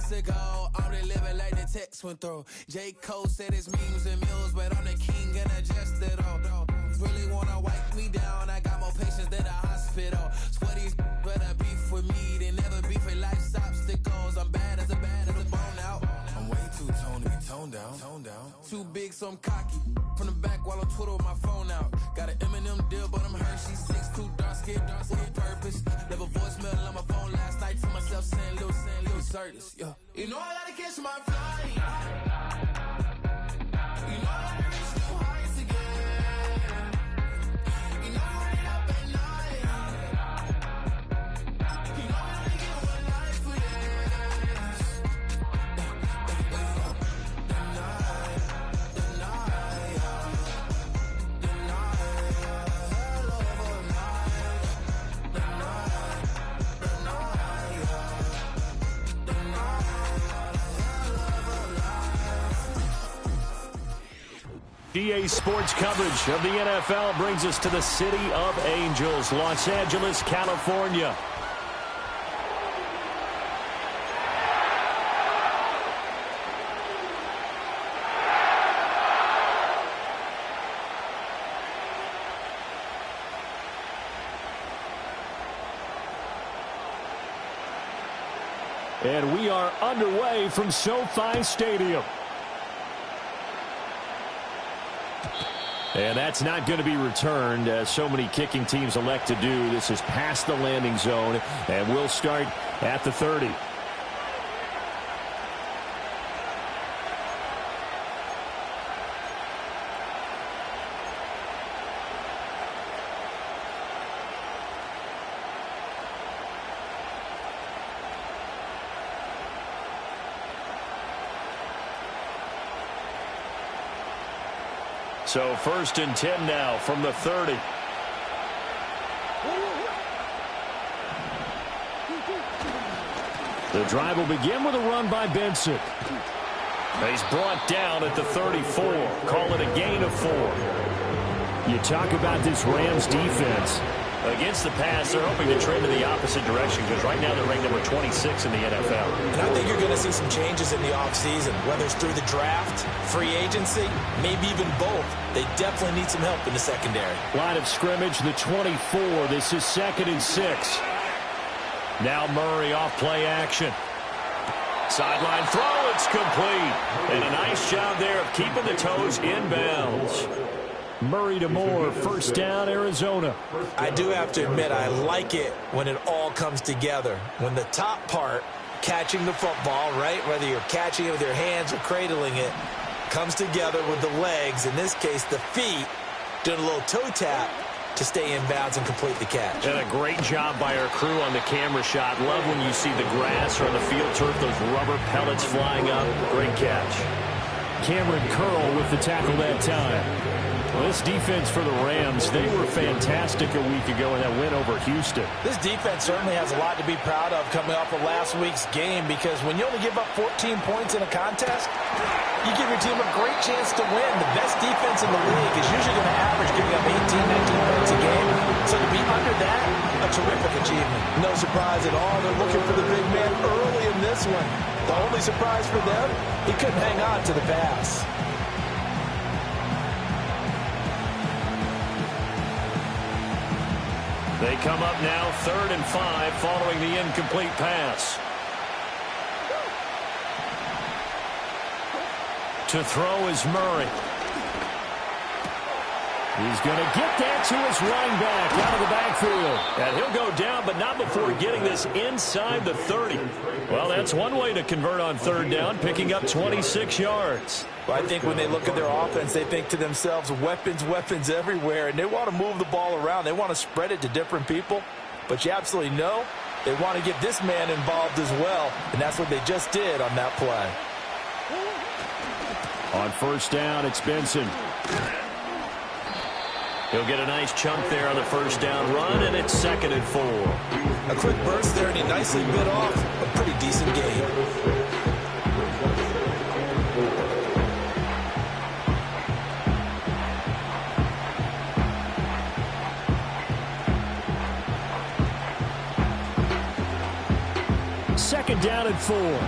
months ago, I'm really living like the text went through. J. Cole said it's memes and mules, but I'm the king and adjusted though. Really wanna wipe me down, I got more patience than a hospital. Sweaty's better beef with me than never beef with life's obstacles. I'm bad as a bone out. I'm way too toned to be toned down. Too big, so I'm cocky. From the back while I'm Twitter with my phone out. Got an Eminem deal, but I'm Hershey. 6'2", dark skin with a purpose. Never voicemail on my phone last night to myself saying little Curtis, yeah. You know I gotta catch my flight. You know I gotta reach new heights again. You know I ain't up at night. You know I only get one life for this. EA Sports coverage of the NFL brings us to the City of Angels, Los Angeles, California. And we are underway from SoFi Stadium. And that's not going to be returned, as so many kicking teams elect to do. This is past the landing zone, and we'll start at the 30. So 1st and 10 now from the 30. The drive will begin with a run by Benson. He's brought down at the 34. Call it a gain of 4. You talk about this Rams defense. Against the pass, they're hoping to trend in the opposite direction because right now they're ranked number 26 in the NFL. And I think you're going to see some changes in the offseason, whether it's through the draft, free agency, maybe even both. They definitely need some help in the secondary. Line of scrimmage, the 24. This is 2nd and 6. Now Murray off play action. Sideline throw, it's complete. And a nice job there of keeping the toes in bounds. Murray to Moore, 1st down, Arizona. I do have to admit, I like it when it all comes together. When the top part, catching the football, right, whether you're catching it with your hands or cradling it, comes together with the legs, in this case the feet, doing a little toe tap to stay in bounds and complete the catch. And a great job by our crew on the camera shot. Love when you see the grass or on the field turf, those rubber pellets flying up. Great catch. Cameron Curl with the tackle that time. Well, this defense for the Rams, they were fantastic a week ago in that win over Houston. This defense certainly has a lot to be proud of coming off of last week's game, because when you only give up 14 points in a contest, you give your team a great chance to win. The best defense in the league is usually going to average giving up 18, 19 points a game. So to be under that, a terrific achievement. No surprise at all. They're looking for the big man early in this one. The only surprise for them, he couldn't hang on to the pass. They come up now 3rd and 5 following the incomplete pass. To throw is Murray. He's going to get that to his running back out of the backfield. And he'll go down, but not before getting this inside the 30. Well, that's one way to convert on 3rd down, picking up 26 yards. Well, I think when they look at their offense, they think to themselves, weapons, weapons everywhere, and they want to move the ball around. They want to spread it to different people, but you absolutely know they want to get this man involved as well, and that's what they just did on that play. On 1st down, it's Benson. He'll get a nice chunk there on the 1st down run, and it's 2nd and 4. A quick burst there, and he nicely bit off a pretty decent gain. Second down accounted for.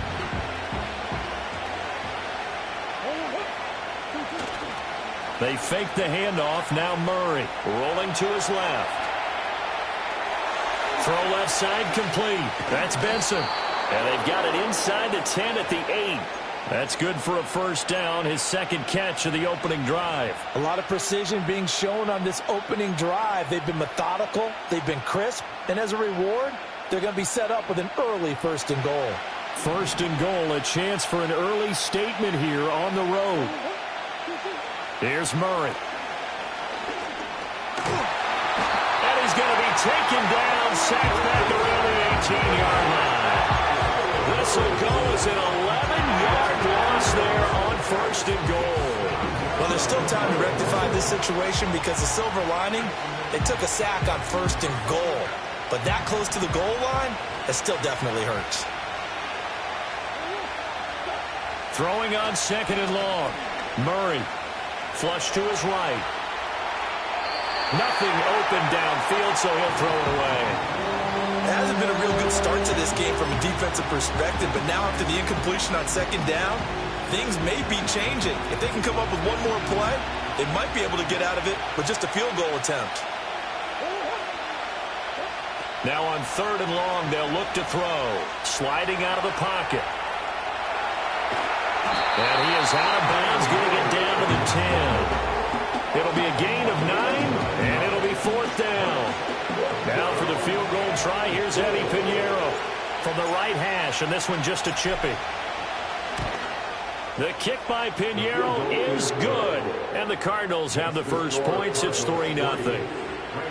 They fake the handoff. Now Murray rolling to his left. Throw left side complete. That's Benson. And they've got it inside the 10 at the 8. That's good for a first down, his second catch of the opening drive. A lot of precision being shown on this opening drive. They've been methodical, they've been crisp, and as a reward, they're going to be set up with an early 1st and goal. 1st and goal, a chance for an early statement here on the road. Here's Murray. And he's going to be taken down, sacked back around the 18-yard line. This will go as an 11-yard loss there on 1st and goal. Well, there's still time to rectify this situation because the silver lining, they took a sack on 1st and goal. But that close to the goal line, that still definitely hurts. Throwing on 2nd and long. Murray, flush to his right. Nothing open downfield, so he'll throw it away. It hasn't been a real good start to this game from a defensive perspective, but now after the incompletion on 2nd down, things may be changing. If they can come up with one more play, they might be able to get out of it with just a field goal attempt. Now on 3rd and long, they'll look to throw. Sliding out of the pocket. And he is out of bounds, getting it down to the 10. It'll be a gain of 9, and it'll be 4th down. Now for the field goal try, here's Eddie Pinheiro from the right hash, and this one just a chippy. The kick by Pinheiro is good, and the Cardinals have the first points. It's 3-0.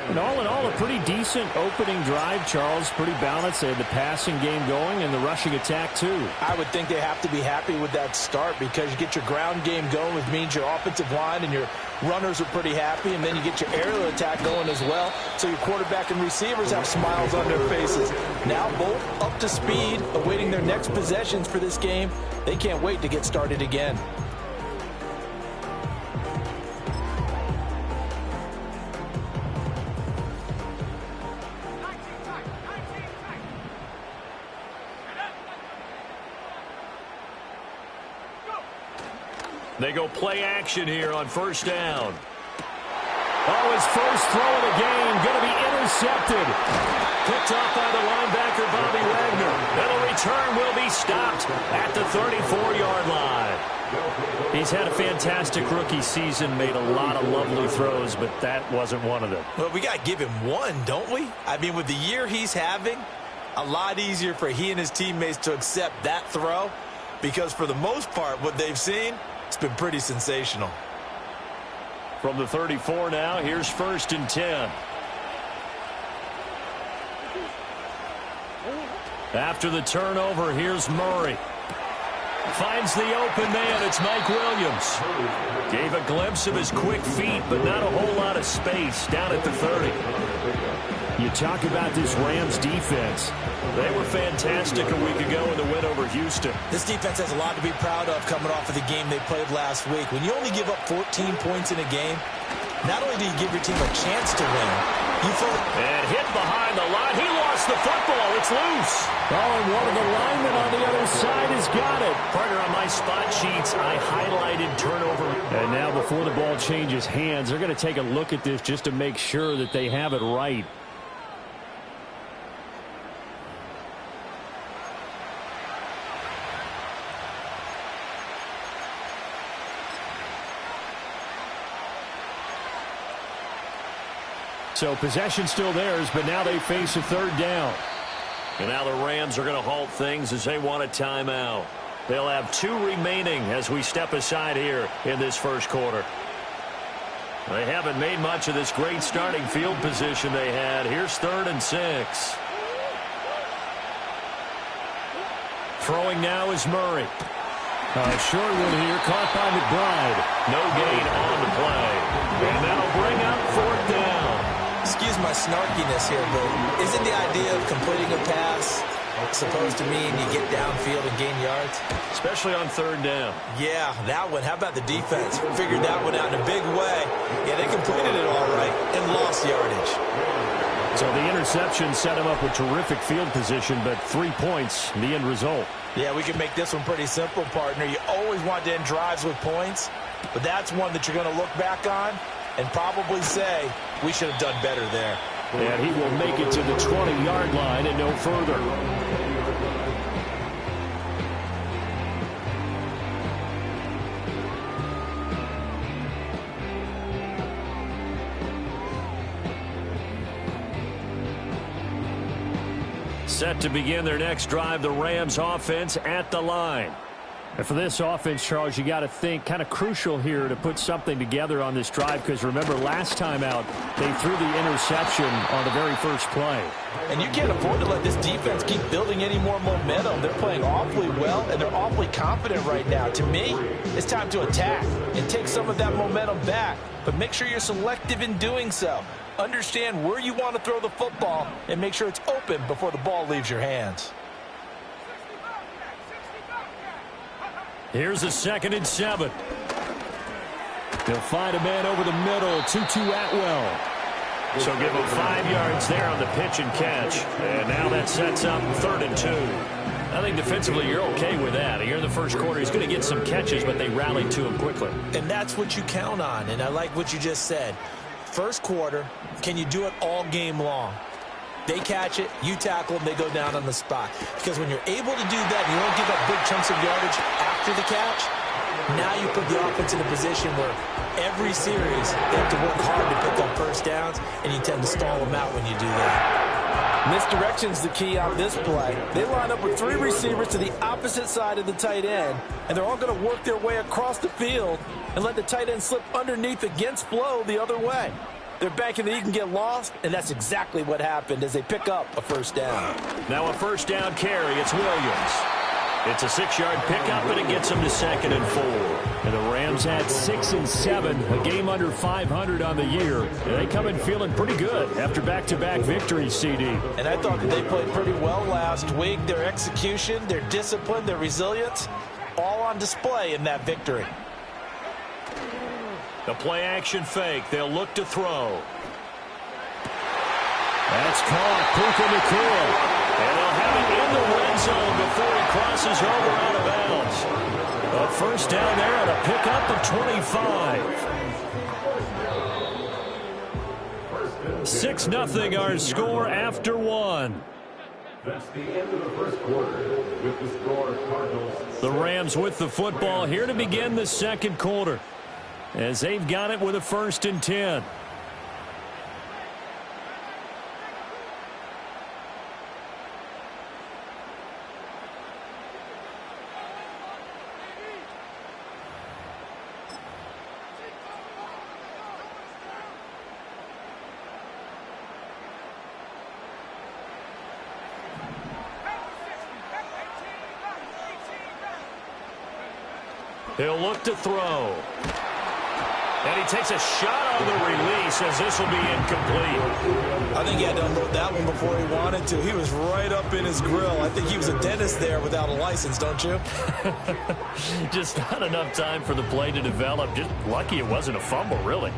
And all in all, a pretty decent opening drive, Charles. Pretty balanced. They had the passing game going and the rushing attack, too. I would think they have to be happy with that start because you get your ground game going, which means your offensive line and your runners are pretty happy, and then you get your aerial attack going as well, so your quarterback and receivers have smiles on their faces. Now both up to speed, awaiting their next possessions for this game. They can't wait to get started again. They go play action here on 1st down. Oh, his first throw of the game going to be intercepted. Picked off by the linebacker, Bobby Wagner. And the return will be stopped at the 34-yard line. He's had a fantastic rookie season, made a lot of lovely throws, but that wasn't one of them. Well, we got to give him one, don't we? I mean, with the year he's having, a lot easier for he and his teammates to accept that throw because for the most part, what they've seen, it's been pretty sensational. From the 34 now, here's 1st and 10. After the turnover, here's Murray. Finds the open man. It's Mike Williams. Gave a glimpse of his quick feet, but not a whole lot of space down at the 30. You talk about this Rams defense. They were fantastic a week ago in the win over Houston. This defense has a lot to be proud of coming off of the game they played last week. When you only give up 14 points in a game, not only do you give your team a chance to win, you feel... And hit behind the line. He lost the football. It's loose. Oh, and one of the linemen on the other side has got it. Partner, on my spot sheets, I highlighted turnover. And now before the ball changes hands, they're going to take a look at this just to make sure that they have it right. So possession still theirs, but now they face a 3rd down. And now the Rams are going to halt things as they want a timeout. They'll have 2 remaining as we step aside here in this first quarter. They haven't made much of this great starting field position they had. Here's 3rd and 6. Throwing now is Murray. Short one here, caught by McBride. No gain on the play. And that'll bring up 4th down. Excuse my snarkiness here, but isn't the idea of completing a pass supposed to mean you get downfield and gain yards? Especially on 3rd down. Yeah, that one. How about the defense? Figured that one out in a big way. Yeah, they completed it all right and lost yardage. So the interception set him up with terrific field position, but 3 points, the end result. Yeah, we can make this one pretty simple, partner. You always want to end drives with points, but that's one that you're going to look back on and probably say, we should have done better there. And he will make it to the 20-yard line and no further. Set to begin their next drive, the Rams offense at the line. And for this offense, Charles, you got to think kind of crucial here to put something together on this drive, because remember last time out they threw the interception on the very first play. And you can't afford to let this defense keep building any more momentum. They're playing awfully well, and they're awfully confident right now. To me, it's time to attack and take some of that momentum back, but make sure you're selective in doing so. Understand where you want to throw the football and make sure it's open before the ball leaves your hands. Here's a 2nd and 7. They'll find a man over the middle, Tutu Atwell. So give him 5 yards there on the pitch and catch. And now that sets up 3rd and 2. I think defensively you're okay with that. Here in the first quarter, he's going to get some catches, but they rallied to him quickly. And that's what you count on, and I like what you just said. First quarter, can you do it all game long? They catch it, you tackle them, they go down on the spot. Because when you're able to do that, you don't give up big chunks of yardage after the catch, now you put the offense in a position where every series they have to work hard to pick up first downs, and you tend to stall them out when you do that. Misdirection's the key on this play. They line up with 3 receivers to the opposite side of the tight end, and they're all going to work their way across the field and let the tight end slip underneath against flow the other way. They're banking that he can get lost, and that's exactly what happened as they pick up a first down. Now a first down carry. It's Williams. It's a 6-yard pickup, and it gets them to 2nd and 4. And the Rams had 6 and 7, a game under 500 on the year. And they come in feeling pretty good after back-to-back victories, CD. And I thought that they played pretty well last week. Their execution, their discipline, their resilience, all on display in that victory. The play-action fake. They'll look to throw. That's caught. Puka Nacua. And they'll have it in the red zone before he crosses over out of bounds. A first down there and a pickup of 25. 6-0 our score after 1. That's the end of the first quarter with the score Cardinals. The Rams with the football here to begin the second quarter, as they've got it with a 1st and 10. He'll look to throw. And he takes a shot on the release as this will be incomplete. I think he had to unload that one before he wanted to. He was right up in his grill. I think he was a dentist there without a license, don't you? Just not enough time for the play to develop. Just lucky it wasn't a fumble, really.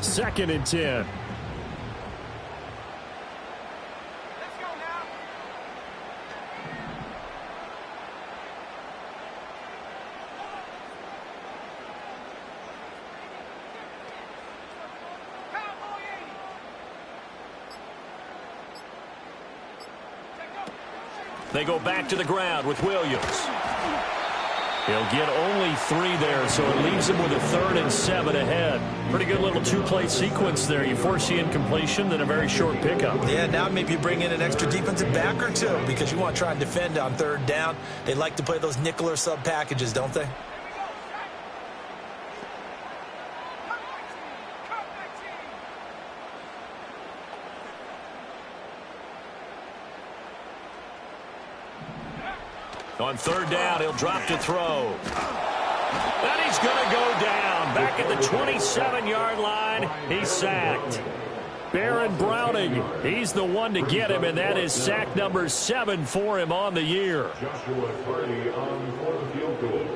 Second and 10. They go back to the ground with Williams. He'll get only 3 there, so it leaves him with a 3rd and 7 ahead. Pretty good little 2-play sequence there. You force the incompletion, then a very short pickup. Yeah, now maybe you bring in an extra defensive back or two because you want to try and defend on 3rd down. They like to play those nickel or sub packages, don't they? On 3rd down, he'll drop to throw. And he's going to go down. Back at the 27-yard line, he's sacked. Baron Browning, he's the one to get him, and that is sack number 7 for him on the year. Joshua Farley on for the field goal.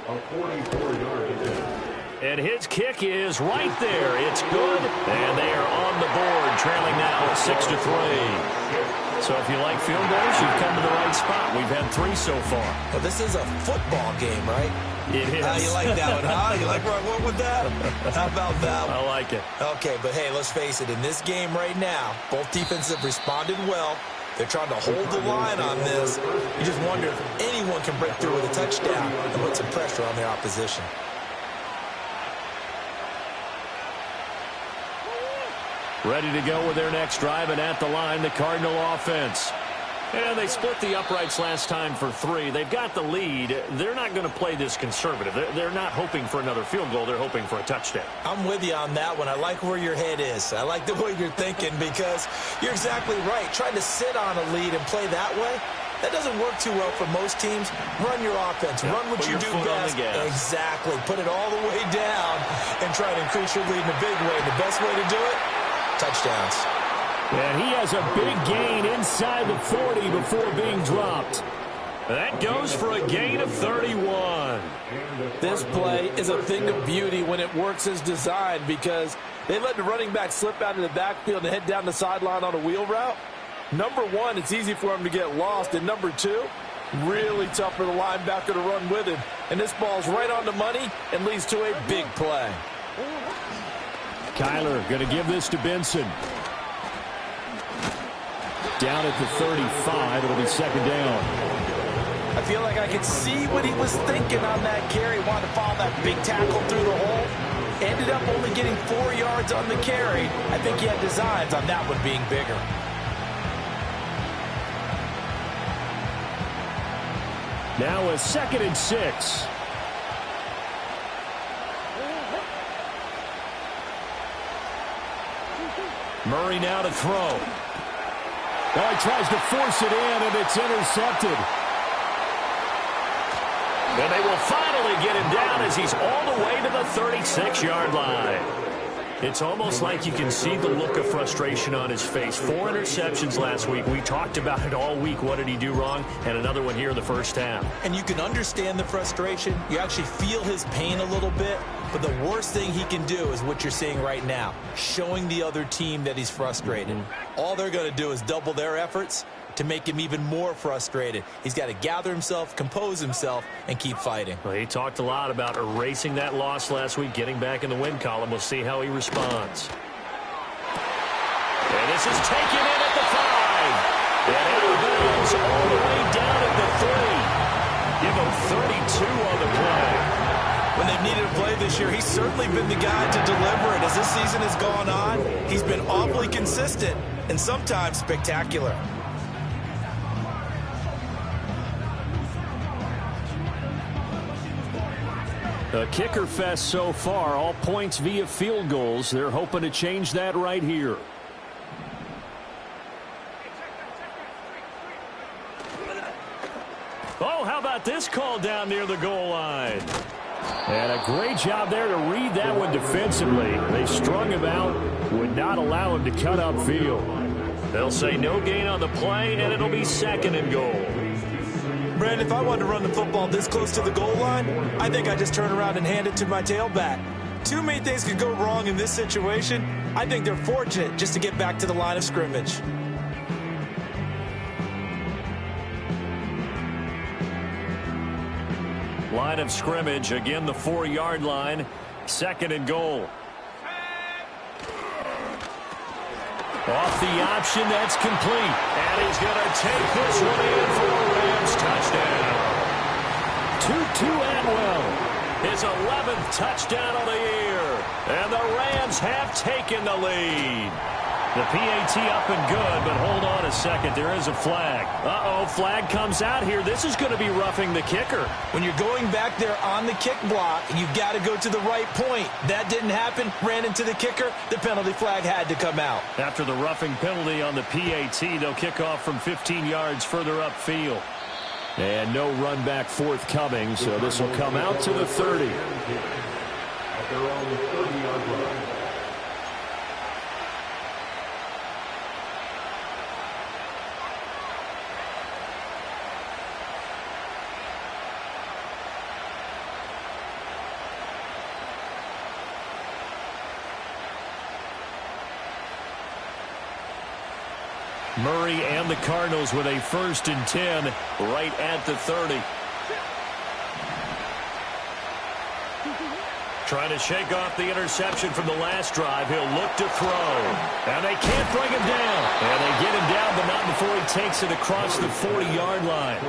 A 44-yard attempt. And his kick is right there. It's good, and they are on the board, trailing now 6-3. So if you like field goals, you've come to the right spot. We've had 3 so far. Well, this is a football game, right? It is. You like that one, huh? You like where I went with that? How about that one? I like it. Okay, but hey, let's face it. In this game right now, both defenses have responded well. They're trying to hold the line on this. You just wonder if anyone can break through with a touchdown and put some pressure on their opposition. Ready to go with their next drive, and at the line, the Cardinal offense. And they split the uprights last time for 3. They've got the lead. They're not going to play this conservative. They're not hoping for another field goal. They're hoping for a touchdown. I'm with you on that one. I like where your head is. I like the way you're thinking because you're exactly right. Trying to sit on a lead and play that way, that doesn't work too well for most teams. Run your offense. Run what you do best. Exactly. Put it all the way down and try to increase your lead in a big way. The best way to do it, touchdowns. And he has a big gain inside the 40 before being dropped. That goes for a gain of 31. This play is a thing of beauty when it works as designed because they let the running back slip out of the backfield and head down the sideline on a wheel route. Number 1, it's easy for him to get lost. And number 2, really tough for the linebacker to run with him. And this ball's right on the money and leads to a big play. Kyler going to give this to Benson. Down at the 35, it'll be second down. I feel like I could see what he was thinking on that carry. Wanted to follow that big tackle through the hole. Ended up only getting 4 yards on the carry. I think he had designs on that one being bigger. Now a 2nd and 6. Murray now to throw. Oh, he tries to force it in, and it's intercepted. And they will finally get him down as he's all the way to the 36-yard line. It's almost like you can see the look of frustration on his face. 4 interceptions last week. We talked about it all week. What did he do wrong? And another one here in the first half. And you can understand the frustration. You actually feel his pain a little bit. But the worst thing he can do is what you're seeing right now, showing the other team that he's frustrated. All they're going to do is double their efforts to make him even more frustrated. He's got to gather himself, compose himself, and keep fighting. Well, he talked a lot about erasing that loss last week, getting back in the win column. We'll see how he responds. And this is taken in at the 5. And out of bounds all the way down at the 3. Give him 32 on the play. When they've needed a play this year, he's certainly been the guy to deliver it. As this season has gone on, he's been awfully consistent and sometimes spectacular. A kicker fest so far, all points via field goals. They're hoping to change that right here. Oh, how about this call down near the goal line? And a great job there to read that one defensively. They strung him out, would not allow him to cut upfield. They'll say no gain on the play, and it'll be 2nd and goal. Brandon, if I wanted to run the football this close to the goal line, I think I'd just turn around and hand it to my tailback. Too many things could go wrong in this situation. I think they're fortunate just to get back to the line of scrimmage. Line of scrimmage, again the 4-yard line, 2nd and goal. Off the option, that's complete. And he's going to take this one in for a Rams touchdown. Tutu Atwell, his 11th touchdown of the year. And the Rams have taken the lead. The PAT up and good, but hold on a second. There is a flag. Uh-oh, flag comes out here. This is going to be roughing the kicker. When you're going back there on the kick block, you've got to go to the right point. That didn't happen. Ran into the kicker. The penalty flag had to come out. After the roughing penalty on the PAT, they'll kick off from 15 yards further upfield. And no run back forthcoming, so this will come out to the 30. At their own 30-yard line. Murray and the Cardinals with a 1st and 10 right at the 30. Trying to shake off the interception from the last drive. He'll look to throw. And they can't bring him down. And they get him down, but not before he takes it across the 40-yard line.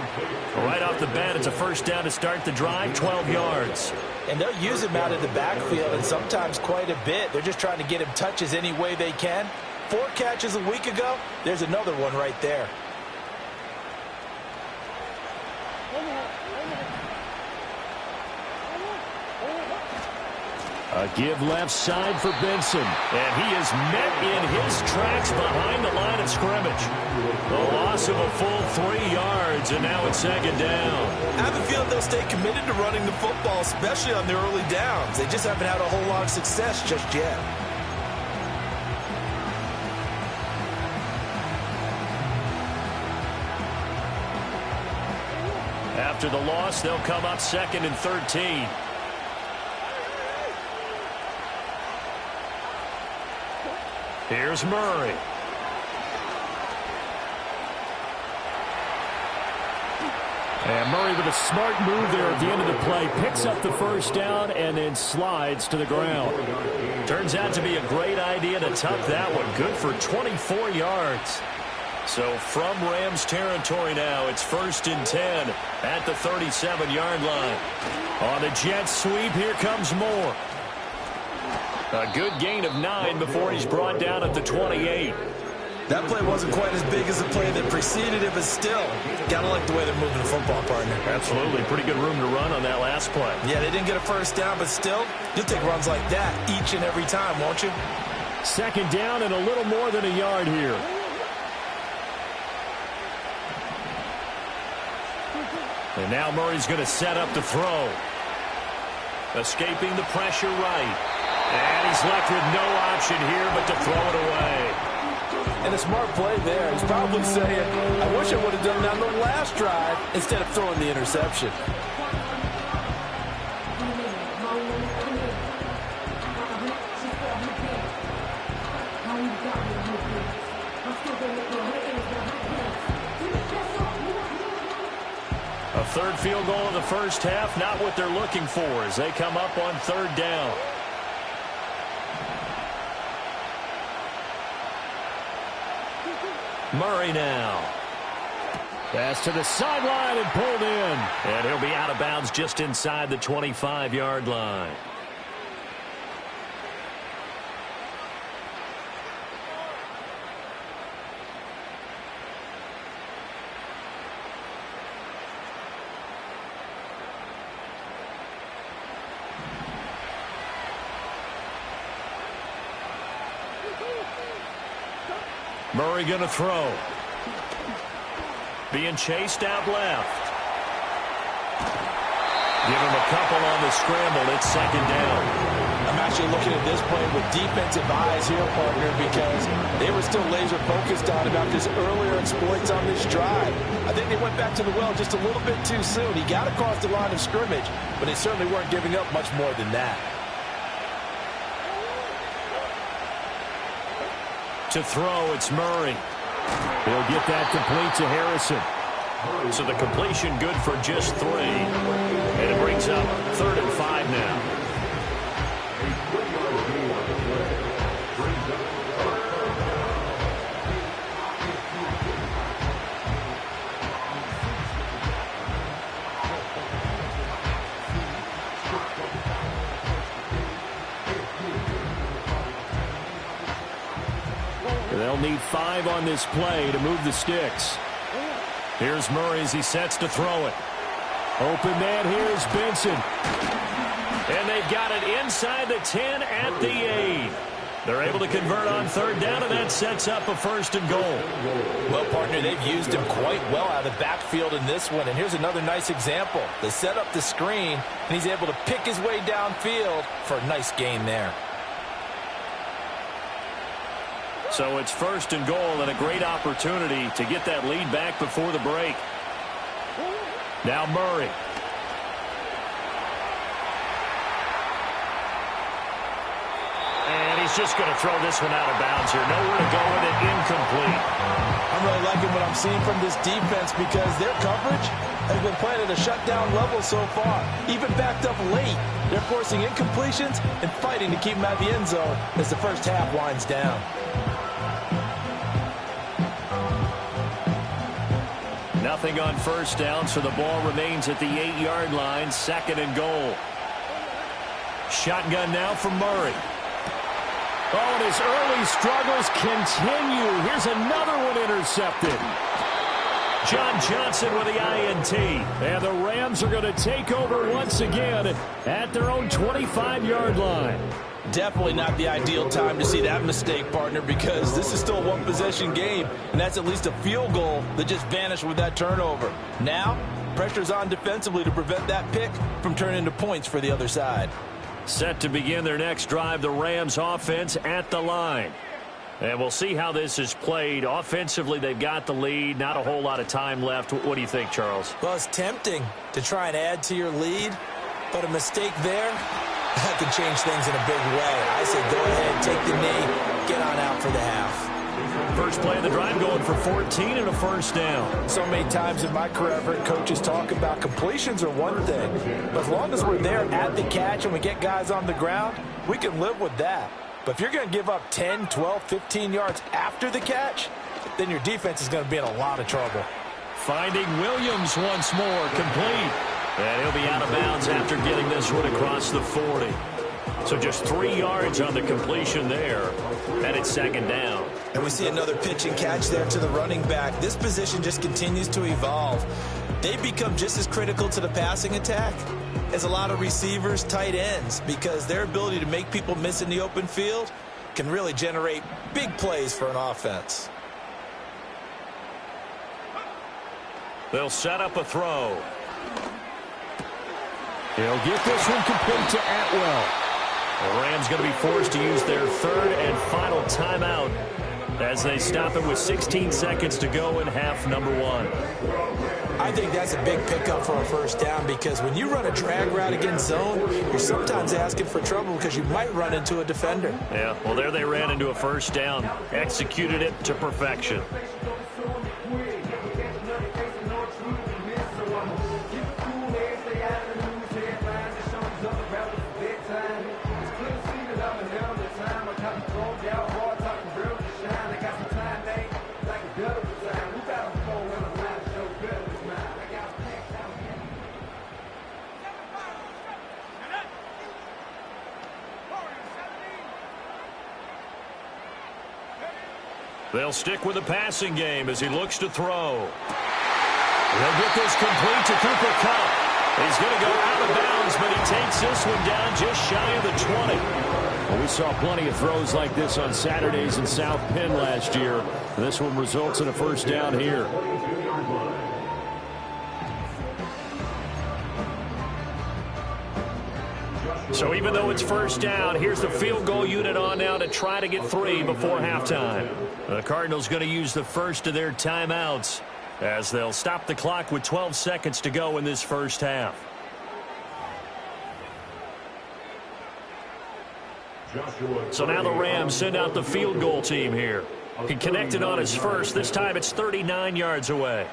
Right off the bat, it's a 1st down to start the drive, 12 yards. And they'll use him out of the backfield, and sometimes quite a bit. They're just trying to get him touches any way they can. 4 catches a week ago. There's another one right there. A give left side for Benson. And he is met in his tracks behind the line of scrimmage. The loss of a full 3 yards, and now it's 2nd down. I have a feeling they'll stay committed to running the football, especially on the early downs. They just haven't had a whole lot of success just yet. After the loss, they'll come up 2nd and 13. Here's Murray. And Murray with a smart move there at the end of the play. Picks up the 1st down and then slides to the ground. Turns out to be a great idea to tuck that one. Good for 24 yards. So from Rams territory now, it's 1st and 10 at the 37-yard line. On the jet sweep, here comes Moore. A good gain of 9 before he's brought down at the 28. That play wasn't quite as big as the play that preceded it, but still, gotta like the way they're moving the football, partner. Absolutely. Pretty good room to run on that last play. Yeah, they didn't get a 1st down, but still, you'll take runs like that each and every time, won't you? 2nd down and a little more than a yard here. And now Murray's going to set up to throw. Escaping the pressure right. And he's left with no option here but to throw it away. And a smart play there. He's probably saying, I wish I would have done that on the last drive instead of throwing the interception. A 3rd field goal in the 1st half, not what they're looking for as they come up on 3rd down. Murray now. Pass to the sideline and pulled in. And he'll be out of bounds just inside the 25-yard line. Murray going to throw. Being chased out left. Give him a couple on the scramble. It's 2nd down. I'm actually looking at this play with defensive eyes here, partner, because they were still laser focused on about his earlier exploits on this drive. I think they went back to the well just a little bit too soon. He got across the line of scrimmage, but they certainly weren't giving up much more than that. To throw, it's Murray. He'll get that complete to Harrison. So the completion good for just 3. And it brings up 3rd and 5 now. They'll need 5 on this play to move the sticks. Here's Murray as he sets to throw it. Open man, here's Benson. And they've got it inside the 10 at the 8. They're able to convert on 3rd down, and that sets up a 1st and goal. Well, partner, they've used him quite well out of the backfield in this one. And here's another nice example. They set up the screen, and he's able to pick his way downfield for a nice gain there. So it's 1st and goal and a great opportunity to get that lead back before the break. Now Murray. And he he's just going to throw this one out of bounds here. Nowhere to go with it. Incomplete. I'm really liking what I'm seeing from this defense because their coverage has been playing at a shutdown level so far. Even backed up late, they're forcing incompletions and fighting to keep them out of the end zone as the first half winds down. Nothing on first down, so the ball remains at the 8-yard line. 2nd and goal. Shotgun now from Murray. Oh, and his early struggles continue. Here's another one intercepted. John Johnson with the INT. And the Rams are going to take over once again at their own 25-yard line. Definitely not the ideal time to see that mistake, partner, because this is still a one-possession game, and that's at least a field goal that just vanished with that turnover. Now, pressure's on defensively to prevent that pick from turning into points for the other side. Set to begin their next drive, the Rams offense at the line. And we'll see how this is played. Offensively, they've got the lead. Not a whole lot of time left. What do you think, Charles? Well, it's tempting to try and add to your lead, but a mistake there, that could change things in a big way. I say go ahead, take the knee, get on out for the half. First play of the drive going for 14 and a first down. So many times in my career, I've heard coaches talk about completions are one thing, but as long as we're there at the catch and we get guys on the ground, we can live with that. But if you're going to give up 10, 12, 15 yards after the catch, then your defense is going to be in a lot of trouble. Finding Williams once more, complete. And he'll be out of bounds after getting this one across the 40. So just 3 yards on the completion there. And it's 2nd down. And we see another pitch and catch there to the running back. This position just continues to evolve. They become just as critical to the passing attack as a lot of receivers, tight ends, because their ability to make people miss in the open field can really generate big plays for an offense. They'll set up a throw. He'll get this one complete to Atwell. The Rams going to be forced to use their 3rd and final timeout as they stop it with 16 seconds to go in half number 1. I think that's a big pickup for a first down because when you run a drag route against zone, you're sometimes asking for trouble because you might run into a defender. Yeah, well, there they ran into a first down, executed it to perfection. They'll stick with the passing game as he looks to throw. They'll get this complete to Cooper Kupp. He's going to go out of bounds, but he takes this one down just shy of the 20. Well, we saw plenty of throws like this on Saturdays in South Penn last year. This one results in a first down here. So even though it's first down, here's the field goal unit on now to try to get 3 before halftime. The Cardinals going to use the first of their timeouts as they'll stop the clock with 12 seconds to go in this first half. So now the Rams send out the field goal team here. He connected on his first. This time it's 39 yards away.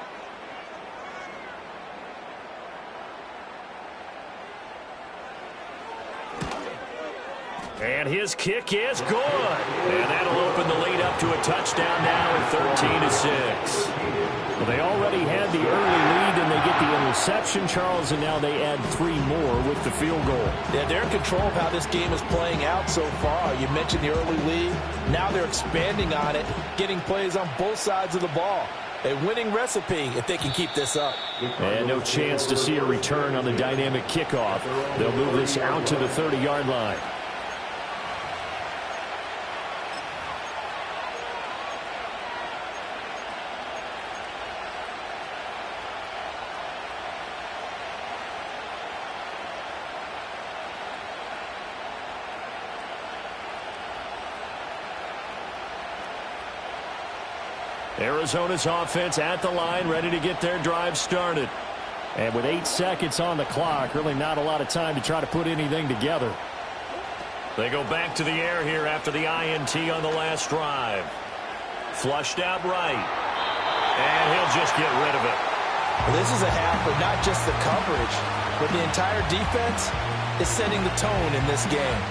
And his kick is good. And that'll open the lead up to a touchdown now at 13-6. Well, they already had the early lead, and they get the interception, Charles, and now they add 3 more with the field goal. Yeah, they're in control of how this game is playing out so far. You mentioned the early lead. Now they're expanding on it, getting plays on both sides of the ball. A winning recipe if they can keep this up. And no chance to see a return on the dynamic kickoff. They'll move this out to the 30-yard line. Arizona's offense at the line, ready to get their drive started. And with 8 seconds on the clock, really not a lot of time to try to put anything together. They go back to the air here after the INT on the last drive. Flushed out right. And he'll just get rid of it. Well, this is a half where not just the coverage, but the entire defense is setting the tone in this game.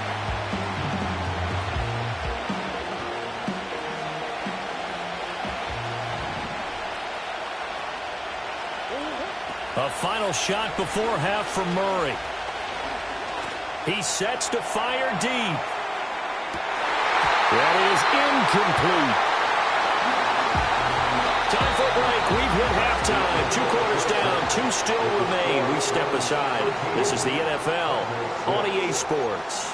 A final shot before half from Murray. He sets to fire deep. That is incomplete. Time for a break. We've hit halftime. 2 quarters down. 2 still remain. We step aside. This is the NFL on EA Sports.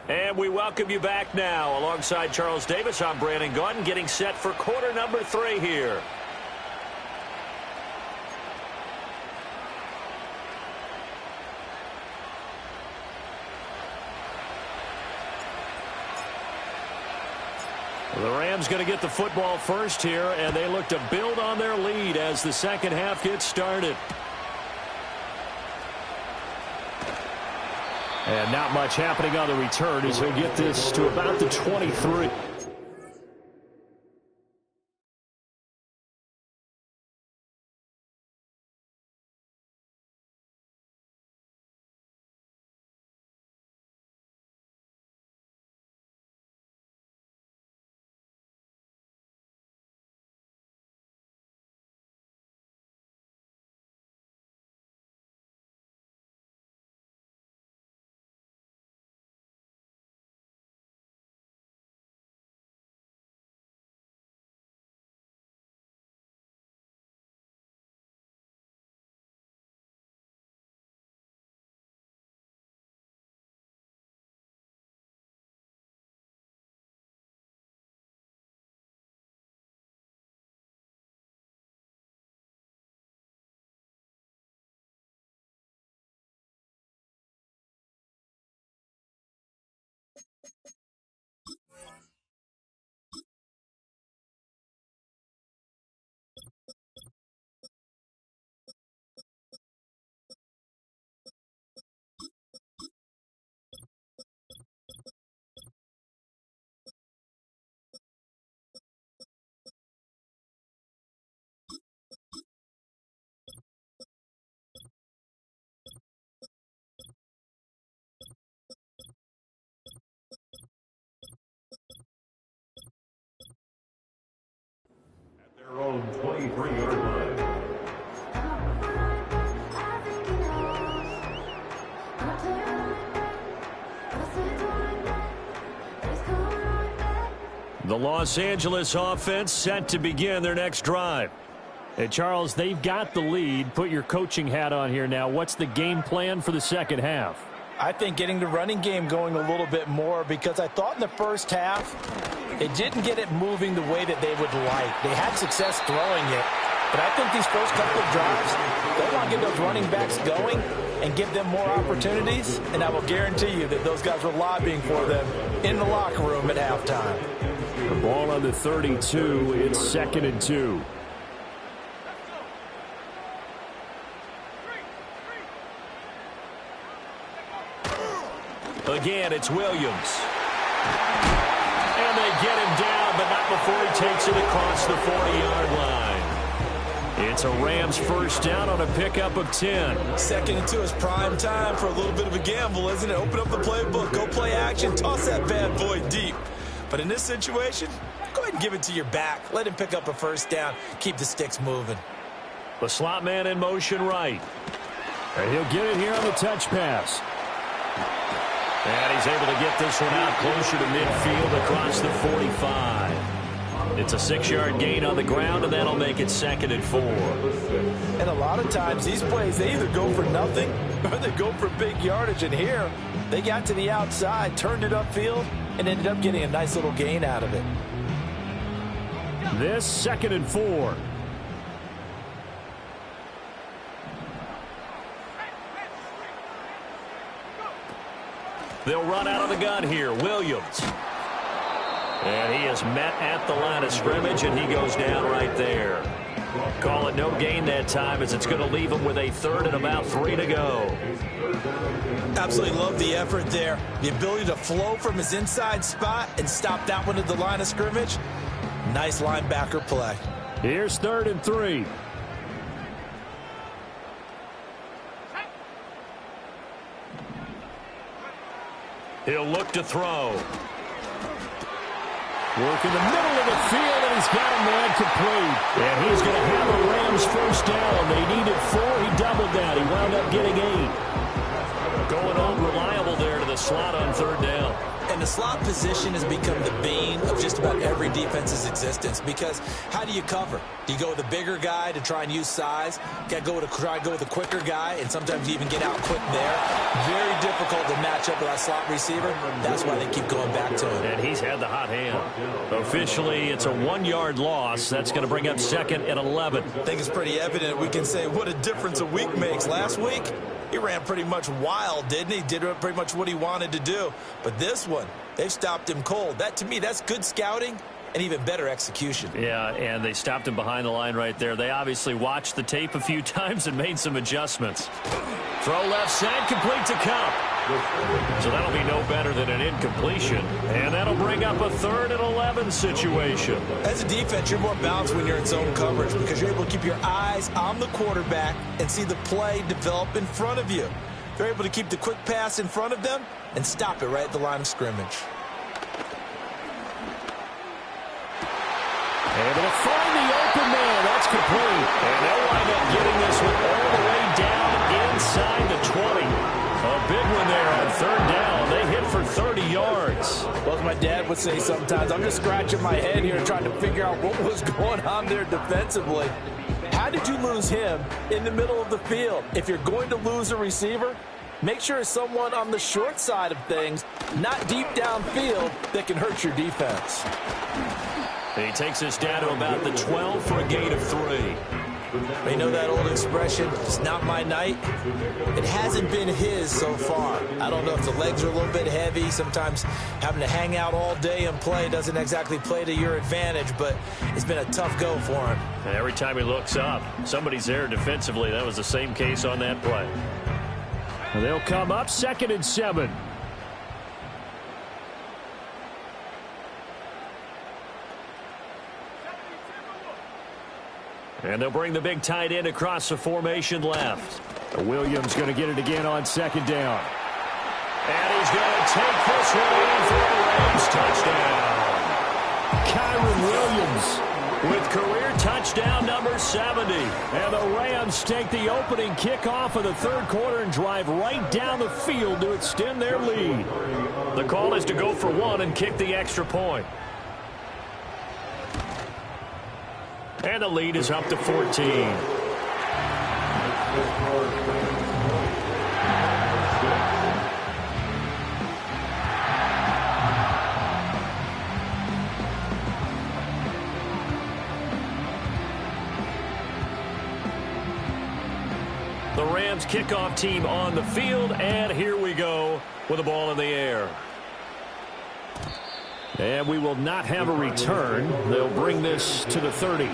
And we welcome you back now. Alongside Charles Davis, I'm Brandon Gaudin, getting set for quarter number 3 here. The Rams going to get the football first here, and they look to build on their lead as the second half gets started. And not much happening on the return as he'll get this to about the 23. Their own 23-yard line. The Los Angeles offense set to begin their next drive. Hey, Charles, they've got the lead. Put your coaching hat on here now. What's the game plan for the second half? I think getting the running game going a little bit more, because I thought in the first half they didn't get it moving the way that they would like. They had success throwing it, but I think these first couple of drives, they want to get those running backs going and give them more opportunities, and I will guarantee you that those guys were lobbying for them in the locker room at halftime. The ball on the 32. It's 2nd and 2. Again, it's Williams. And they get him down, but not before he takes it across the 40-yard line. It's a Rams first down on a pickup of 10. 2nd and 2 is prime time for a little bit of a gamble, isn't it? Open up the playbook, go play action, toss that bad boy deep. But in this situation, go ahead and give it to your back. Let him pick up a first down. Keep the sticks moving. The slot man in motion right. And he'll get it here on the touch pass. And he's able to get this one out closer to midfield across the 45. It's a 6-yard gain on the ground, and that'll make it 2nd and 4. And a lot of times these plays, they either go for nothing or they go for big yardage. And here, They got to the outside, turned it upfield, and ended up getting a nice little gain out of it. This 2nd and 4. They'll run out of the gun here. Williams. And he is met at the line of scrimmage, and he goes down right there. Call it no gain that time, as it's going to leave him with a 3rd and about 3 to go. Absolutely love the effort there. The ability to flow from his inside spot and stop that one at the line of scrimmage. Nice linebacker play. Here's 3rd and 3. He'll look to throw. Work in the middle of the field, and he's got him there complete. And he's going to have the Rams first down. They needed 4. He doubled that. He wound up getting 8. Going on reliable there to the slot on 3rd down. And the slot position has become the bane of just about every defense's existence, because how do you cover? Do you go with a bigger guy to try and use size? Got to try to go with a quicker guy, and sometimes you even get out quick there. Very difficult to match up with that slot receiver. That's why they keep going back to him. And he's had the hot hand. Officially, it's a 1-yard loss. That's going to bring up 2nd and 11. I think it's pretty evident. We can say what a difference a week makes. Last week, he ran pretty much wild, didn't he? Did pretty much what he wanted to do. But this one, they've stopped him cold. That, to me, that's good scouting and even better execution. Yeah, and they stopped him behind the line right there. They obviously watched the tape a few times and made some adjustments. Throw left side, complete to Cup. So that'll be no better than an incompletion. And that'll bring up a 3rd and 11 situation. As a defense, you're more balanced when you're in zone coverage, because you're able to keep your eyes on the quarterback and see the play develop in front of you. They're able to keep the quick pass in front of them and stop it right at the line of scrimmage. Able to find the open man. That's complete. And they'll wind up getting this one all the way down inside the 20. A big one there on 3rd down. They hit for 30 yards. Well, as my dad would say sometimes, I'm just scratching my head here trying to figure out what was going on there defensively. How did you lose him in the middle of the field? If you're going to lose a receiver, make sure it's someone on the short side of things, not deep downfield, that can hurt your defense. He takes us down to about the 12 for a gain of 3. You know that old expression, it's not my night? It hasn't been his so far. I don't know if the legs are a little bit heavy. Sometimes having to hang out all day and play doesn't exactly play to your advantage, but it's been a tough go for him. And every time he looks up, somebody's there defensively. That was the same case on that play. And they'll come up 2nd and 7. And they'll bring the big tight end across the formation left. Williams going to get it again on 2nd down. And he's going to take this one in for a Rams touchdown. Kyron Williams with career touchdown number 70. And the Rams take the opening kickoff of the 3rd quarter and drive right down the field to extend their lead. The call is to go for 1 and kick the extra point. And the lead is up to 14. The Rams kickoff team on the field, and here we go with the ball in the air. And we will not have a return. They'll bring this to the 30.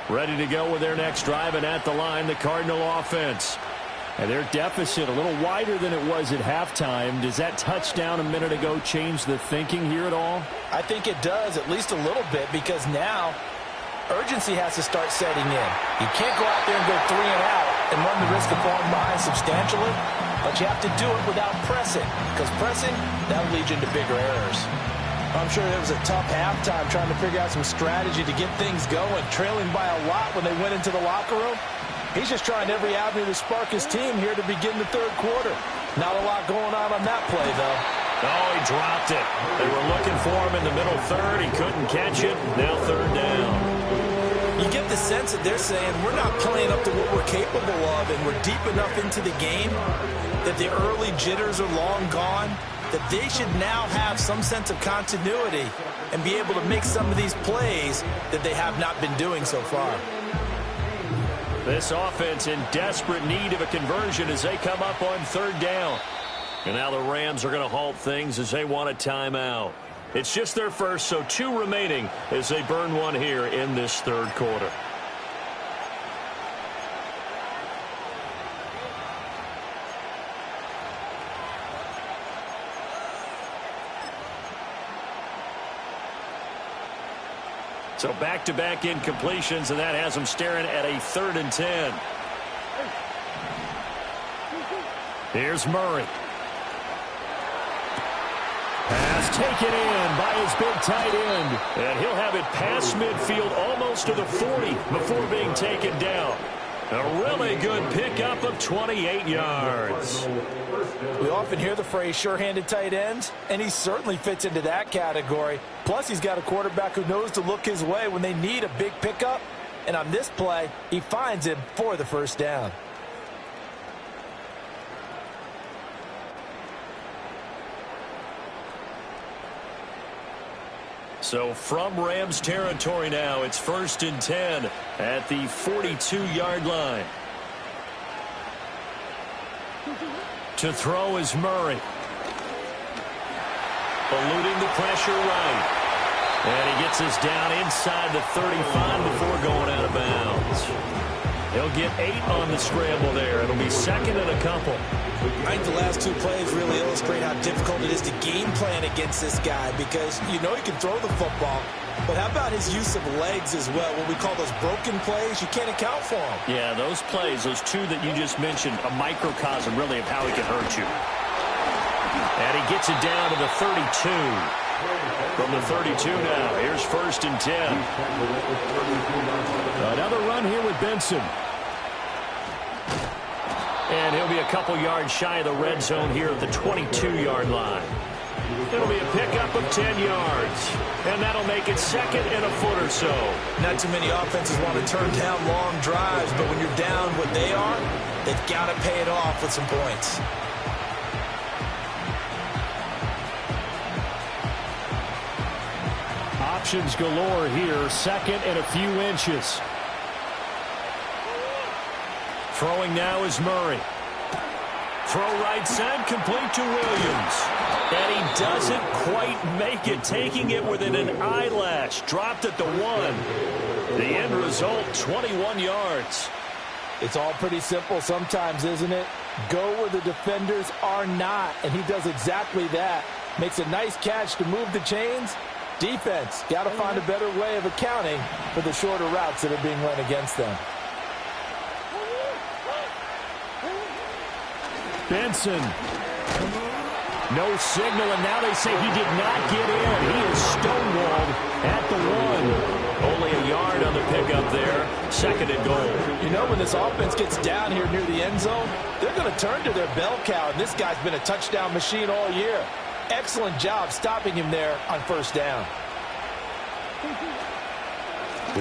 Ready to go with their next drive, and at the line, the Cardinal offense. And their deficit a little wider than it was at halftime. Does that touchdown a minute ago change the thinking here at all? I think it does, at least a little bit, because now urgency has to start setting in. You can't go out there and go 3 and out and run the risk of falling behind substantially, but you have to do it without pressing, because pressing, that'll lead you into bigger errors. I'm sure it was a tough halftime trying to figure out some strategy to get things going, trailing by a lot when they went into the locker room. He's just trying every avenue to spark his team here to begin the third quarter. Not a lot going on that play, though. Oh, he dropped it. They were looking for him in the middle third. He couldn't catch it. Now third down. You get the sense that they're saying we're not playing up to what we're capable of, and we're deep enough into the game that the early jitters are long gone, that they should now have some sense of continuity and be able to make some of these plays that they have not been doing so far. This offense in desperate need of a conversion as they come up on third down. And now the Rams are going to halt things as they want a timeout. It's just their first, so 2 remaining as they burn one here in this third quarter. So back-to-back incompletions, and that has them staring at a 3rd and 10. Here's Murray. Pass taken in by his big tight end. And he'll have it past midfield almost to the 40 before being taken down. A really good pickup of 28 yards. We often hear the phrase sure-handed tight ends, and he certainly fits into that category. Plus, he's got a quarterback who knows to look his way when they need a big pickup. And on this play, he finds him for the first down. So from Rams territory now, it's 1st and 10 at the 42-yard line. To throw is Murray. Eluding the pressure right. And he gets us down inside the 35 before going out of bounds. He'll get 8 on the scramble there. It'll be 2nd and a couple. I think the last 2 plays really illustrate how difficult it is to game plan against this guy, because you know he can throw the football, but how about his use of legs as well? What we call those broken plays, you can't account for them. Yeah, those plays, those 2 that you just mentioned, a microcosm really of how he can hurt you. And he gets it down to the 32. From the 32 now, here's 1st and 10. Another run here with Benson. And he'll be a couple yards shy of the red zone here at the 22-yard line. It'll be a pickup of 10 yards. And that'll make it 2nd and a foot or so. Not too many offenses want to turn down long drives, but when you're down what they are, they've got to pay it off with some points. Options galore here. 2nd and a few inches. Throwing now is Murray. Throw right side, complete to Williams. And he doesn't quite make it, taking it within an eyelash. Dropped at the 1. The end result, 21 yards. It's all pretty simple sometimes, isn't it? Go where the defenders are not, and he does exactly that. Makes a nice catch to move the chains. Defense, got to find a better way of accounting for the shorter routes that are being run against them. Benson. No signal, and now they say he did not get in. He is stonewalled at the 1. Only a yard on the pickup there. 2nd and goal. You know, when this offense gets down here near the end zone, they're going to turn to their bell cow, and this guy's been a touchdown machine all year. Excellent job stopping him there on 1st down.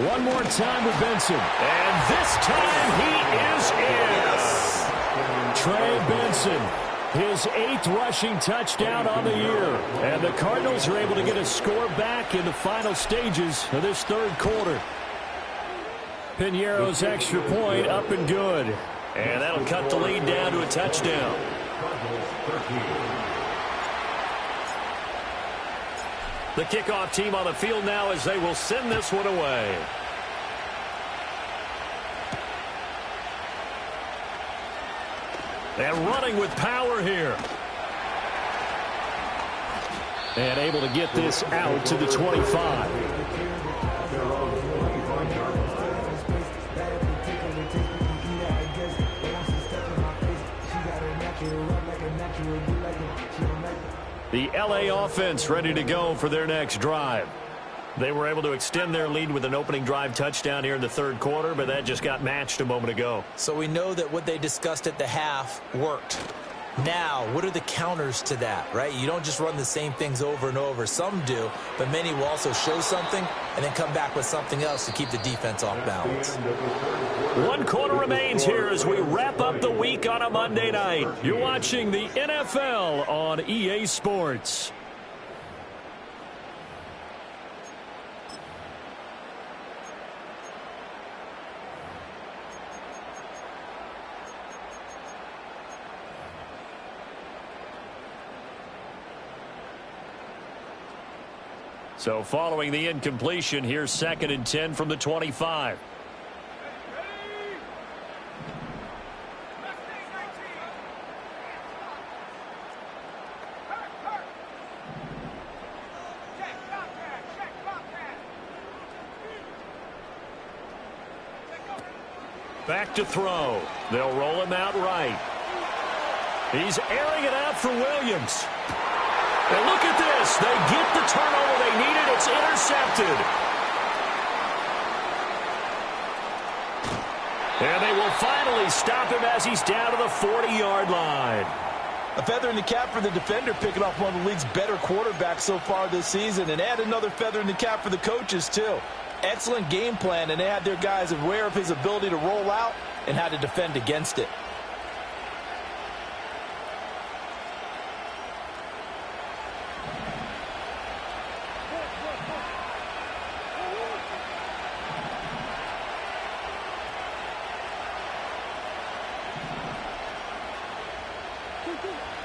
One more time with Benson. And this time he is in. Yes. Trey Benson, his 8th rushing touchdown on the year. And the Cardinals are able to get a score back in the final stages of this third quarter. Piñeiro's extra point up and good. And that'll cut the lead down to a touchdown. The kickoff team on the field now as they will send this one away. And running with power here. And able to get this out to the 25. The LA offense ready to go for their next drive. They were able to extend their lead with an opening drive touchdown here in the third quarter, but that just got matched a moment ago. So we know that what they discussed at the half worked. Now, what are the counters to that, right? You don't just run the same things over and over. Some do, but many will also show something and then come back with something else to keep the defense off balance. 1 quarter remains here as we wrap up the week on a Monday night. You're watching the NFL on EA Sports. So following the incompletion, here's 2nd and 10 from the 25. Back to throw. They'll roll him out right. He's airing it out for Williams. And look at this. They get the turnover they needed. It's intercepted. And they will finally stop him as he's down to the 40-yard line. A feather in the cap for the defender, picking off one of the league's better quarterbacks so far this season. And add another feather in the cap for the coaches, too. Excellent game plan, and they had their guys aware of his ability to roll out and how to defend against it.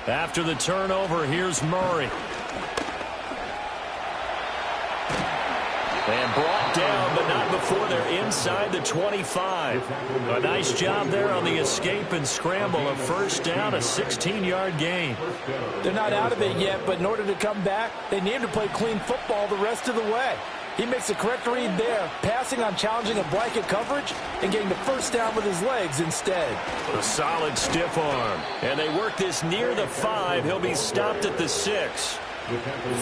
After the turnover, here's Murray. And brought down, but not before they're inside the 25. A nice job there on the escape and scramble. A first down, a 16-yard gain. They're not out of it yet, but in order to come back, they need to play clean football the rest of the way. He makes a correct read there, passing on challenging a blanket coverage and getting the first down with his legs instead. A solid stiff arm. And they work this near the 5. He'll be stopped at the 6.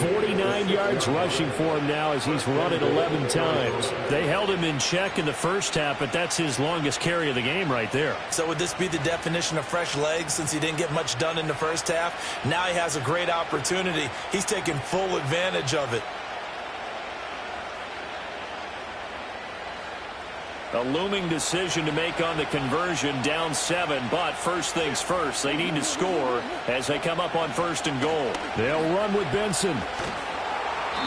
49 yards rushing for him now as he's run it 11 times. They held him in check in the first half, but that's his longest carry of the game right there. So would this be the definition of fresh legs since he didn't get much done in the first half? Now he has a great opportunity. He's taking full advantage of it. A looming decision to make on the conversion, down 7, but first things first, they need to score as they come up on 1st and goal. They'll run with Benson.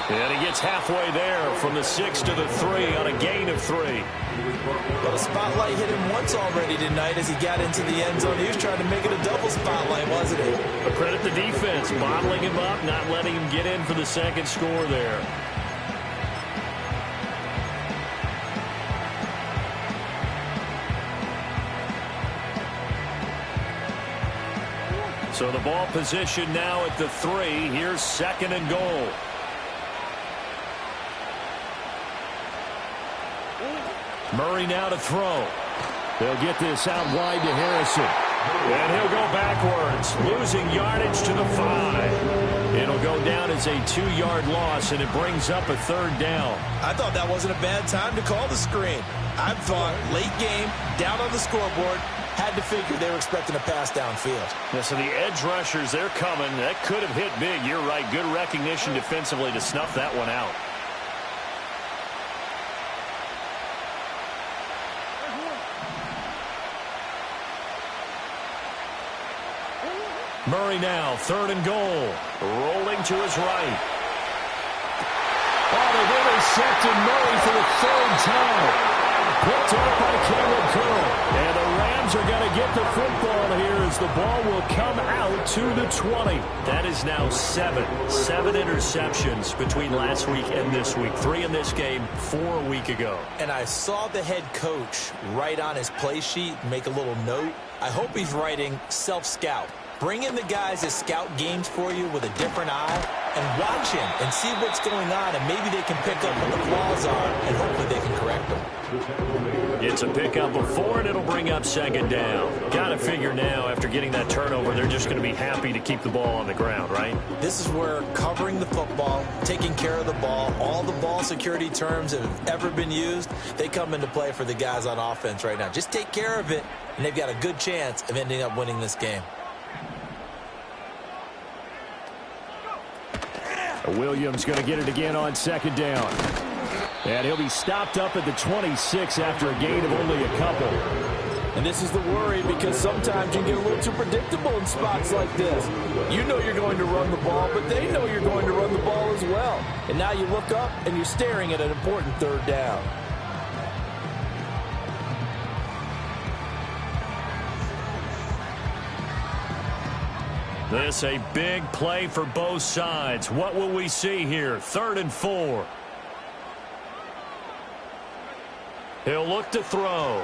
And he gets halfway there from the 6 to the 3 on a gain of 3. Well, the spotlight hit him once already tonight as he got into the end zone. He was trying to make it a double spotlight, wasn't he? But credit the defense, bottling him up, not letting him get in for the second score there. So the ball position now at the 3. Here's 2nd and goal. Murray now to throw. They'll get this out wide to Harrison. And he'll go backwards, losing yardage to the 5. It'll go down as a 2-yard loss, and it brings up a 3rd down. I thought that wasn't a bad time to call the screen. I thought late game, down on the scoreboard, had to figure they were expecting a pass downfield. Yeah, so the edge rushers, they're coming. That could have hit big. You're right. Good recognition defensively to snuff that one out. Murray now, 3rd and goal. Rolling to his right. Oh, they've intercepted Murray for the 3rd time. Picked up by Cameron Curl. And the Rams are going to get the football here as the ball will come out to the 20. That is now 7 interceptions between last week and this week. 3 in this game, 4 a week ago. And I saw the head coach write on his play sheet, make a little note. I hope he's writing self-scout. Bring in the guys that scout games for you with a different eye and watch him and see what's going on, and maybe they can pick up what the flaws are, and hopefully they can correct them. It's a pickup of 4, and it'll bring up second down. Got to figure now, after getting that turnover, they're just going to be happy to keep the ball on the ground, right? This is where covering the football, taking care of the ball, all the ball security terms that have ever been used, they come into play for the guys on offense right now. Just take care of it, and they've got a good chance of ending up winning this game. Williams going to get it again on second down. And he'll be stopped up at the 26 after a gain of only a couple. And this is the worry, because sometimes you get a little too predictable in spots like this. You know you're going to run the ball, but they know you're going to run the ball as well. And now you look up and you're staring at an important third down. This a big play for both sides. What will we see here? 3rd and 4. He'll look to throw.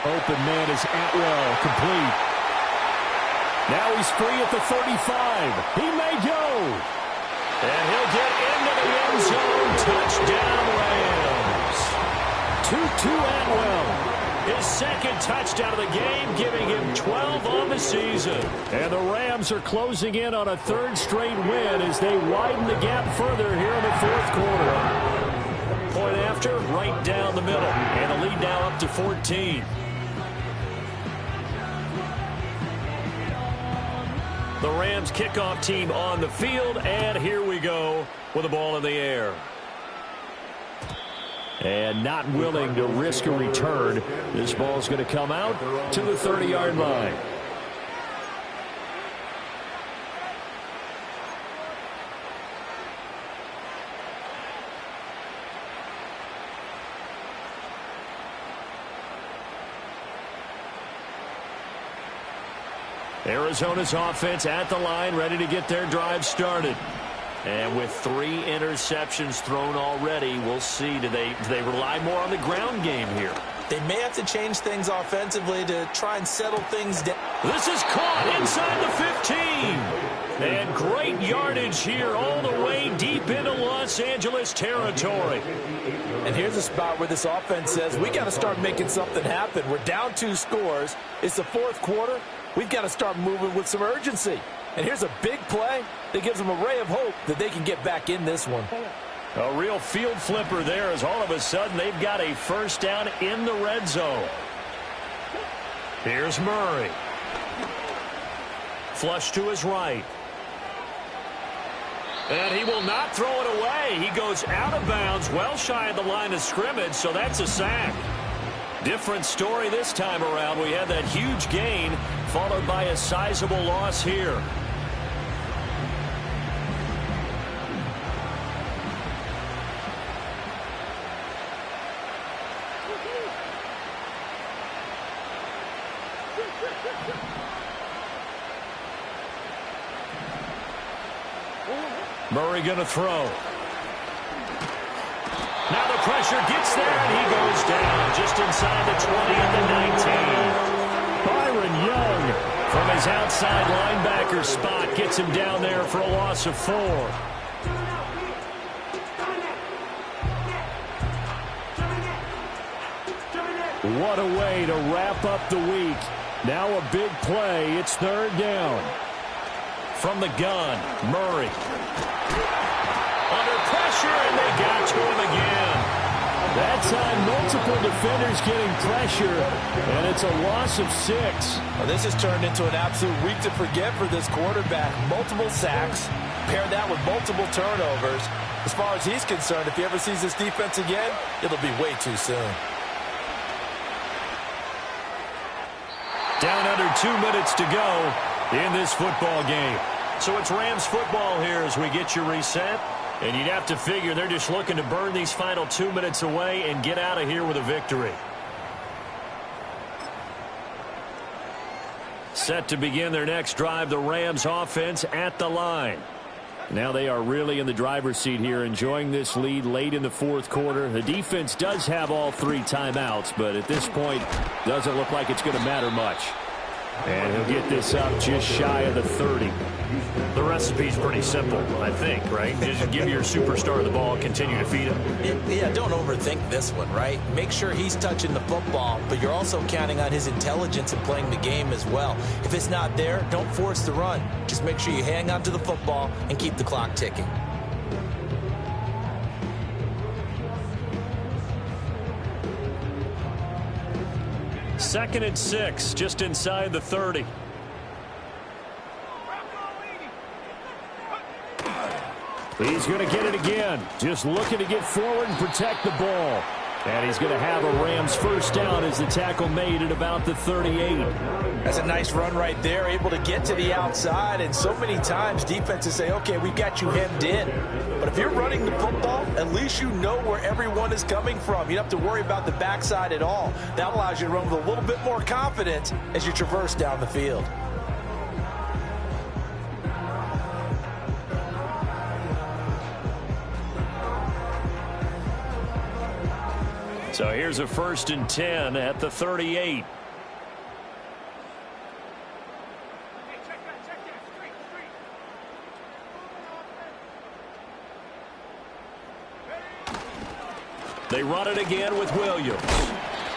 Open man is Atwell, complete. Now he's free at the 35. He may go. And he'll get into the end zone. Touchdown, Rams. 2-2 Atwell. His second touchdown of the game, giving him 12 on the season. And the Rams are closing in on a 3rd straight win as they widen the gap further here in the 4th quarter. Point after, right down the middle. And the lead now up to 14. The Rams kickoff team on the field, and here we go with the ball in the air. And not willing to risk a return. This ball's going to come out to the 30-yard line. Arizona's offense at the line, ready to get their drive started. And with 3 interceptions thrown already, we'll see. Do they rely more on the ground game here? They may have to change things offensively to try and settle things down. This is caught inside the 15. And great yardage here all the way deep into Los Angeles territory. And here's a spot where this offense says, we got to start making something happen. We're down 2 scores. It's the 4th quarter. We've got to start moving with some urgency. And here's a big play that gives them a ray of hope that they can get back in this one. A real field flipper there, as all of a sudden they've got a first down in the red zone. Here's Murray. Flush to his right. And he will not throw it away. He goes out of bounds, well shy of the line of scrimmage, so that's a sack. Different story this time around. We had that huge gain, followed by a sizable loss here. Murray going to throw. Now the pressure gets there, and he goes down just inside the 20 at the 19. Byron Young from his outside linebacker spot gets him down there for a loss of 4. What a way to wrap up the week. Now a big play. It's 3rd down. From the gun, Murray. Under pressure, and they got to him again. That time, multiple defenders getting pressure, and it's a loss of 6. Well, this has turned into an absolute week to forget for this quarterback. Multiple sacks, pair that with multiple turnovers. As far as he's concerned, if he ever sees this defense again, it'll be way too soon. Down under 2 minutes to go in this football game. So it's Rams football here as we get you reset. And you'd have to figure they're just looking to burn these final 2 minutes away and get out of here with a victory. Set to begin their next drive, the Rams offense at the line. Now they are really in the driver's seat here, enjoying this lead late in the 4th quarter. The defense does have all 3 timeouts, but at this point, doesn't look like it's going to matter much. And he'll get this up just shy of the 30. The recipe's pretty simple, I think, right? Just give your superstar the ball, continue to feed him. Yeah, don't overthink this one, right? Make sure he's touching the football, but you're also counting on his intelligence in playing the game as well. If it's not there, don't force the run. Just make sure you hang on to the football and keep the clock ticking. Second and 6, just inside the 30. He's going to get it again. Just looking to get forward and protect the ball. And he's going to have a Rams first down as the tackle made at about the 38. That's a nice run right there, able to get to the outside. And so many times defenses say, okay, we've got you hemmed in. But if you're running the football, at least you know where everyone is coming from. You don't have to worry about the backside at all. That allows you to run with a little bit more confidence as you traverse down the field. So here's a 1st and 10 at the 38. They run it again with Williams.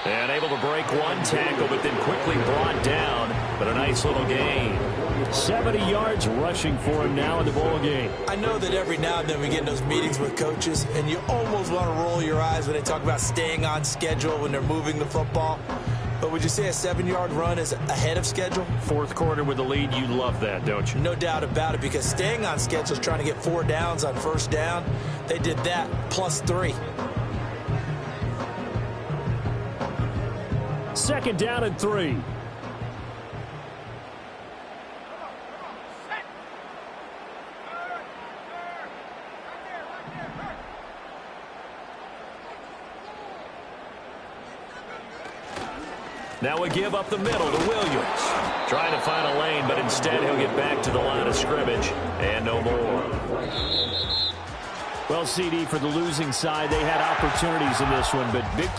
And able to break one tackle, but then quickly brought down. But a nice little gain. 70 yards rushing for him now in the ball game. I know that every now and then we get in those meetings with coaches, and you almost want to roll your eyes when they talk about staying on schedule when they're moving the football. But would you say a 7-yard run is ahead of schedule? Fourth quarter with the lead, you love that, don't you? No doubt about it, because staying on schedule is trying to get 4 downs on first down. They did that plus 3. Second down and 3. Now we give up the middle to Williams. Trying to find a lane, but instead he'll get back to the line of scrimmage and no more. Well, CD, for the losing side, they had opportunities in this one, but big